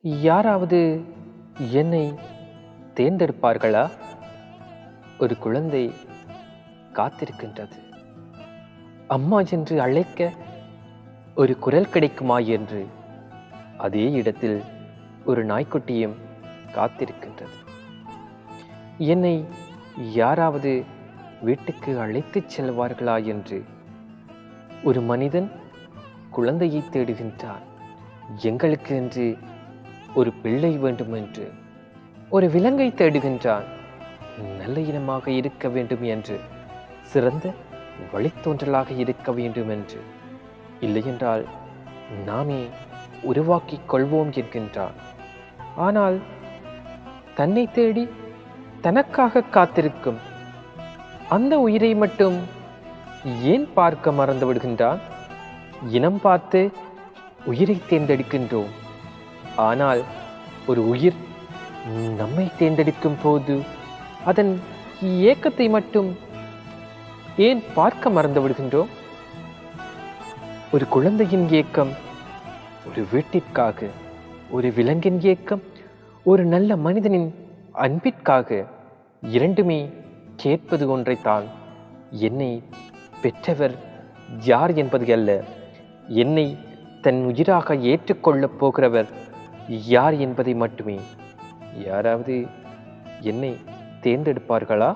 யாராவது என்னை தேர்ந்தெடுப்பார்களா? ஒரு குழந்தை காத்திருக்கின்றது. அம்மா என்று அழைக்க ஒரு குரல் கிடைக்குமா என்று. அதே இடத்தில் ஒரு நாய்க்குட்டியும் காத்திருக்கின்றது. என்னை யாராவது வீட்டுக்கு அழைத்துச் செல்வார்களா என்று. ஒரு மனிதன் குழந்தையை தேடுகின்றான். எங்களுக்கு என்று ஒரு பிள்ளை வேண்டும் என்று. ஒரு விலங்கை தேடுகின்றான். நல்ல இனமாக இருக்க வேண்டும் என்று. சிறந்த வழித்தோன்றலாக இருக்க வேண்டும் என்று. இல்லையென்றால் நாமே உருவாக்கிக் கொள்வோம் என்கின்றான். ஆனால் தன்னை தேடி தனக்காக காத்திருக்கும் அந்த உயிரை மட்டும் ஏன் பார்க்க மறந்து விடுகின்றான்? இனம் பார்த்து உயிரை தேர்ந்தெடுக்கின்றோம். ஆனால் ஒரு உயிர் நம்மை தேர்ந்தெடுக்கும் போது அதன் ஏக்கத்தை மட்டும் ஏன் பார்க்க மறந்து விடுகின்றோம்? ஒரு குழந்தையின் ஏக்கம் ஒரு வீட்டிற்காக, ஒரு விலங்கின் ஏக்கம் ஒரு நல்ல மனிதனின் அன்பிற்காக. இரண்டுமே கேட்பது ஒன்றைத்தான். என்னை பெற்றவர் யார் என்பது அல்ல, என்னை தன் உயிராக ஏற்றுக்கொள்ளப் போகிறவர் யார் என்பதை மட்டுமே. யாராவது என்னை தேர்ந்தெடுப்பார்களா?